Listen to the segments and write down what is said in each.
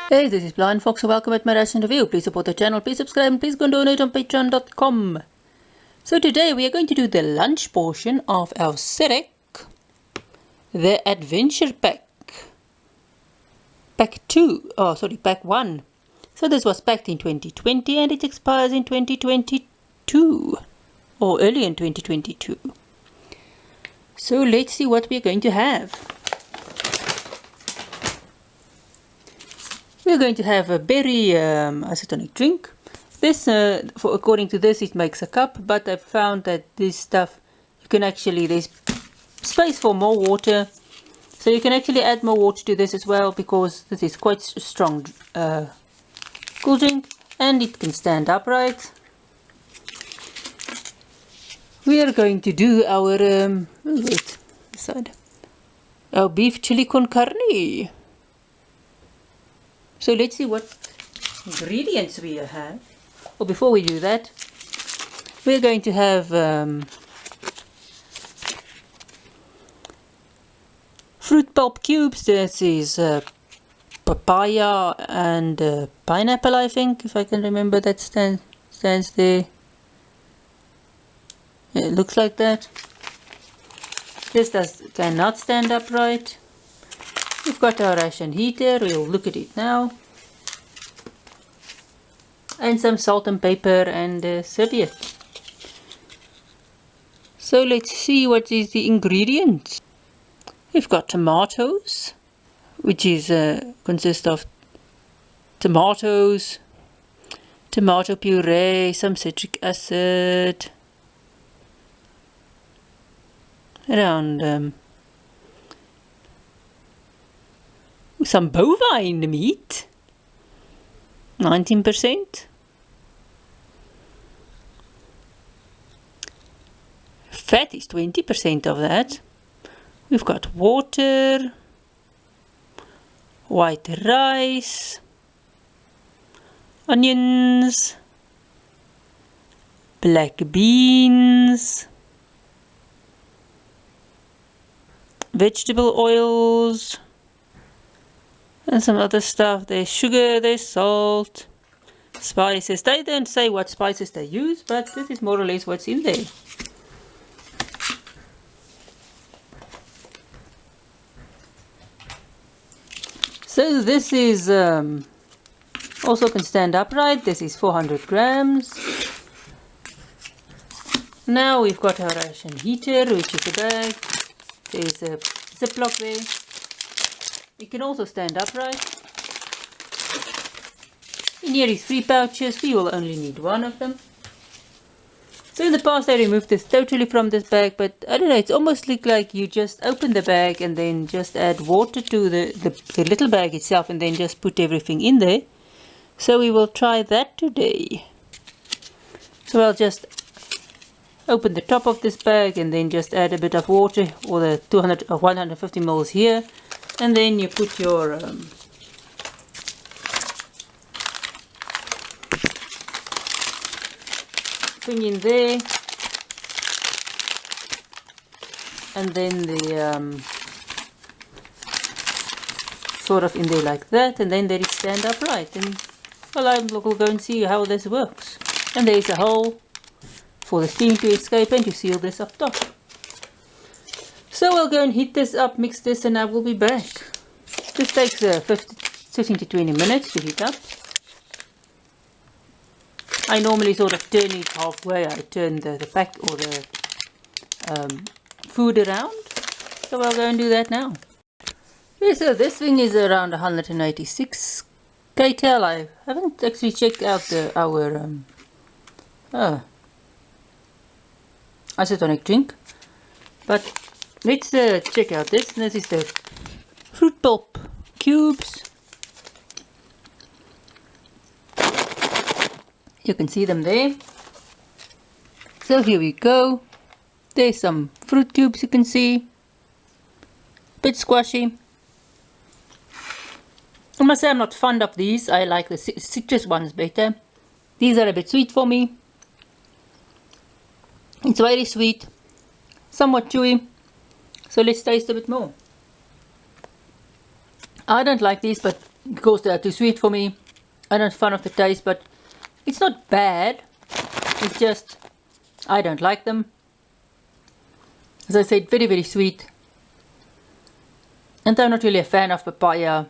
Hey, this is BlindFox, and welcome at my Ration review. Please support the channel, please subscribe, and please go and donate on patreon.com. So today we are going to do the lunch portion of our SERAC, the Adventure Pack. Pack 1. So this was packed in 2020 and it expires in 2022, or early in 2022. So let's see what we are going to have. We're going to have a berry isotonic drink. This, according to this, it makes a cup, but I've found that this stuff, you can actually, there's space for more water, so you can actually add more water to this as well, because this is quite a strong cool drink, and it can stand upright. We are going to do our, our beef chili con carne. So let's see what ingredients we have. Well, before we do that, we're going to have fruit pulp cubes. This is papaya and pineapple, I think, if I can remember. That stands there. Yeah, it looks like that. This cannot stand upright. We've got our ration heater, we'll look at it now. And some salt and pepper and serviette. So let's see what is the ingredients. We've got tomatoes, which is consists of tomatoes, tomato puree, some citric acid, around some bovine meat, 19%. Fat is 20% of that. We've got water, white rice, onions, black beans, vegetable oils, and some other stuff. There's sugar, there's salt, spices. They don't say what spices they use, but this is more or less what's in there. So this is also can stand upright. This is 400 grams. Now we've got our ration heater, which is a bag. There's a ziplock there. It can also stand upright. In here is 3 pouches. We will only need 1 of them. So in the past I removed this totally from this bag, but I don't know, it's almost like you just open the bag and then just add water to the little bag itself and then just put everything in there. So we will try that today. So I'll just open the top of this bag and then just add a bit of water, or the 200 or 150 ml here. And then you put your thing in there, and then the sort of in there like that, and then let it stand upright. And well, we'll go and see how this works. And there's a hole for the steam to escape, and you seal this up top. So I'll go and heat this up, mix this, and I will be back. This takes 15 to 20 minutes to heat up. I normally sort of turn it halfway. I turn the pack or the food around. So I'll go and do that now. Okay, so this thing is around 186 kcal. I haven't actually checked out our isotonic drink, but let's check out this. This is the fruit pulp cubes. You can see them there. So here we go. There's some fruit cubes, you can see. Bit squashy. I must say I'm not fond of these. I like the citrus ones better. These are a bit sweet for me. It's very sweet, somewhat chewy. So let's taste a bit more. I don't like these, but because they are too sweet for me. I'm not fond of the taste, but it's not bad. It's just I don't like them. As I said, very, very sweet. And I'm not really a fan of papaya.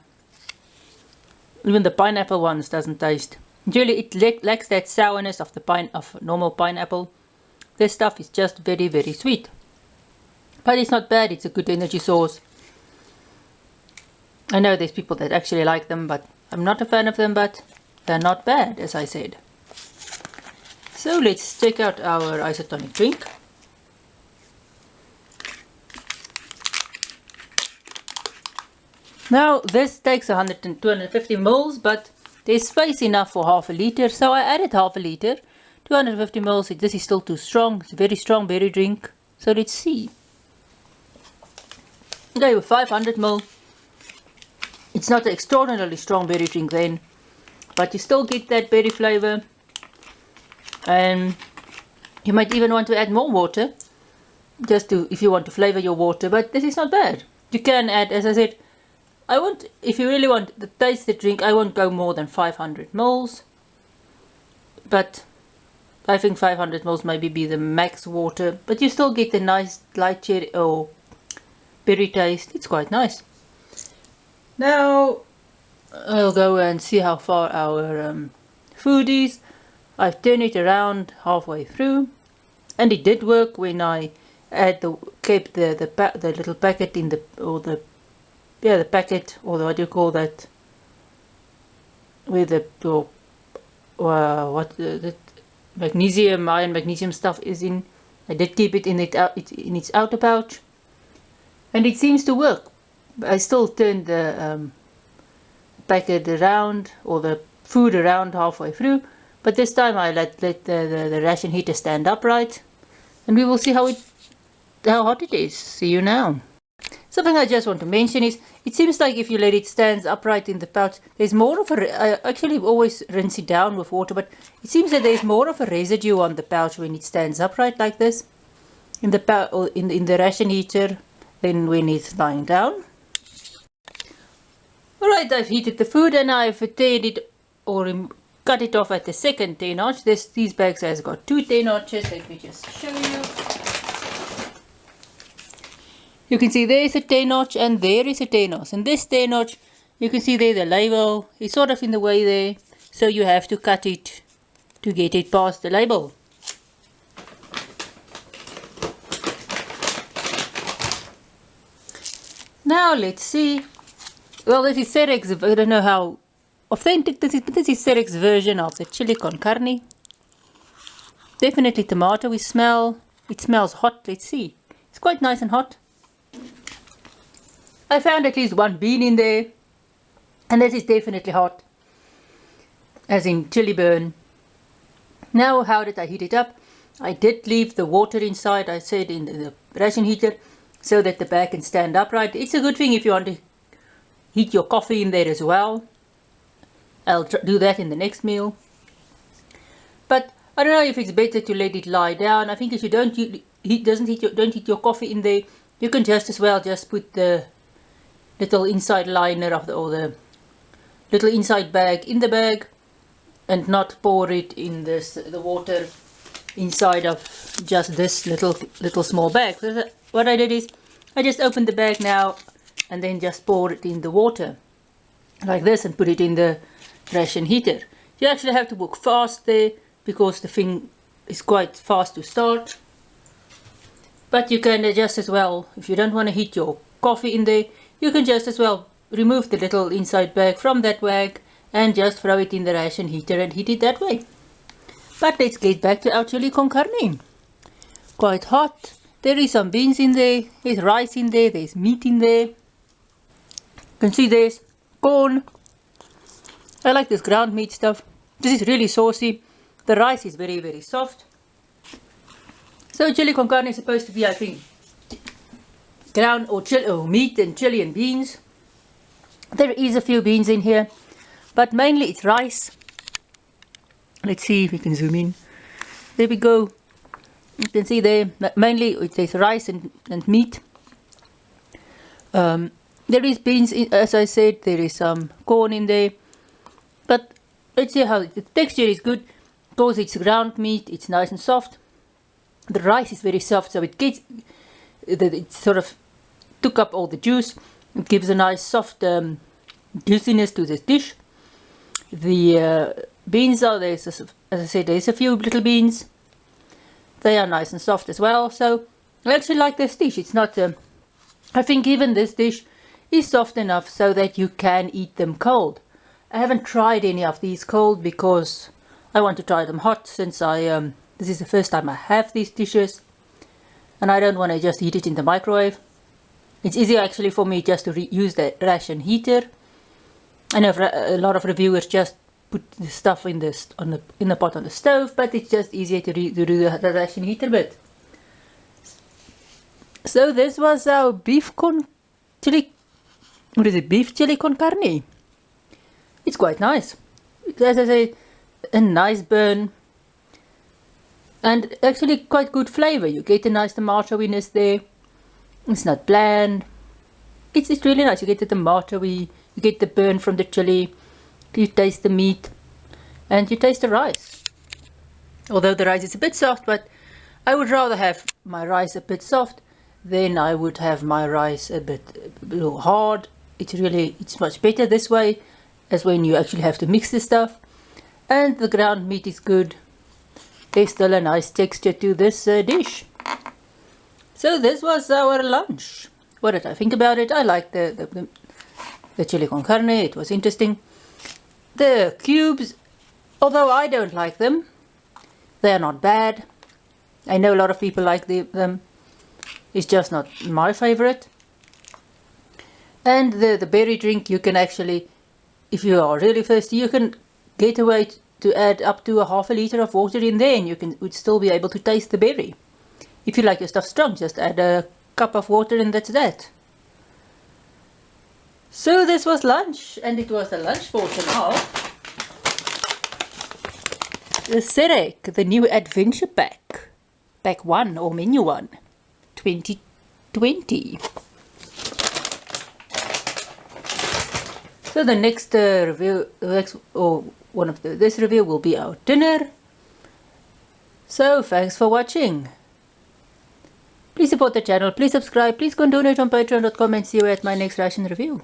Even the pineapple ones doesn't taste. Really, it lacks that sourness of of normal pineapple. This stuff is just very, very sweet. But it's not bad. It's a good energy source. I know there's people that actually like them, but I'm not a fan of them, but they're not bad, as I said. So let's check out our isotonic drink. Now this takes 100 and 250 mils, but there's space enough for half a liter, so I added half a liter. 250 mils, this is still too strong. It's a very strong berry drink. So let's see. Okay, with 500 ml. It's not an extraordinarily strong berry drink then, but you still get that berry flavor. And you might even want to add more water, just to, if you want to flavor your water, but this is not bad. You can add, as I said, if you really want to taste the drink, I won't go more than 500 mils. But I think 500 mils maybe be the max water, but you still get the nice light cherry or berry taste. It's quite nice. Now I'll go and see how far our food is. I've turned it around halfway through, and it did work when I kept the little packet in the packet, or what do you call that, with the iron magnesium stuff is in. I did keep it in its outer pouch, and it seems to work. I still turned the packet around, or the food around halfway through, but this time I let the ration heater stand upright, and we will see how hot it is. See you now. Something I just want to mention is, it seems like if you let it stand upright in the pouch, there's more of I actually always rinse it down with water, but it seems that there's more of a residue on the pouch when it stands upright like this, in the ration heater, than when it's lying down. Alright, I've heated the food and I've teared it or cut it off at the second tear notch. These bags has got 2 tear notches. Let me just show you. You can see there is a tear notch and there is a tear notch. And this tear notch, you can see there the label is sort of in the way there. So you have to cut it to get it past the label. Now let's see. Well, this is SERAC's, I don't know how authentic this is, but this is SERAC's version of the chili con carne. Definitely tomato. It smells hot. Let's see. It's quite nice and hot. I found at least 1 bean in there, and this is definitely hot, as in chili burn. Now, how did I heat it up? I did leave the water inside, I said, in the ration heater, so that the bag can stand upright. It's a good thing if you want to heat your coffee in there as well. I'll do that in the next meal. But I don't know if it's better to let it lie down. I think if you don't heat your coffee in there, you can just as well just put the little inside liner of or the little inside bag in the bag, and not pour it in the water inside of just this little small bag. So what I did is I just opened the bag now and then just pour it in the water like this and put it in the ration heater. You actually have to work fast there because the thing is quite fast to start. But you can just as well, if you don't want to heat your coffee in there, you can just as well remove the little inside bag from that bag and just throw it in the ration heater and heat it that way. But let's get back to our chili con carne. Quite hot. There is some beans in there, there's rice in there, there's meat in there. You can see there's corn. I like this ground meat stuff. This is really saucy. The rice is very, very soft. So chili con carne is supposed to be, I think, ground or meat and chili and beans. There is a few beans in here, but mainly it's rice. Let's see if we can zoom in. There we go. You can see there, mainly there's rice and meat. There is beans, as I said, there is some corn in there. But let's see how the texture is good. Because it's ground meat, it's nice and soft. The rice is very soft, so it sort of took up all the juice. It gives a nice soft juiciness to this dish. The beans are there, as I said, there's a few little beans. They are nice and soft as well. So I actually like this dish. It's not, I think even this dish is soft enough so that you can eat them cold. I haven't tried any of these cold because I want to try them hot, since this is the first time I have these dishes. And I don't want to just heat it in the microwave. It's easier actually for me just to use the ration heater. I know a lot of reviewers just put the stuff in the pot on the stove, but it's just easier to do the ration heater bit. So this was our beef chili con carne. It's quite nice. As I say, a nice burn. And actually quite good flavor. You get a nice tomatoiness there. It's not bland. It's really nice. You get the tomatoey, you get the burn from the chili, you taste the meat, and you taste the rice. Although the rice is a bit soft, but I would rather have my rice a bit soft than I would have my rice a little hard. It's much better this way, as when you actually have to mix the stuff. And the ground meat is good. There's still a nice texture to this dish. So this was our lunch. What did I think about it? I liked the chili con carne. It was interesting. The cubes, although I don't like them, they are not bad. I know a lot of people like them. It's just not my favorite. And the berry drink, you can actually, if you are really thirsty, you can get away to add up to ½ liter of water in there, and you would still be able to taste the berry. If you like your stuff strong, just add a cup of water and that's that. So this was lunch, and it was the lunch portion of the SERAC, the new adventure pack. Pack 1 or menu 1, 2020. So the next review, this review will be our dinner. So thanks for watching. Please support the channel, please subscribe, please go and donate on patreon.com, and see you at my next ration review.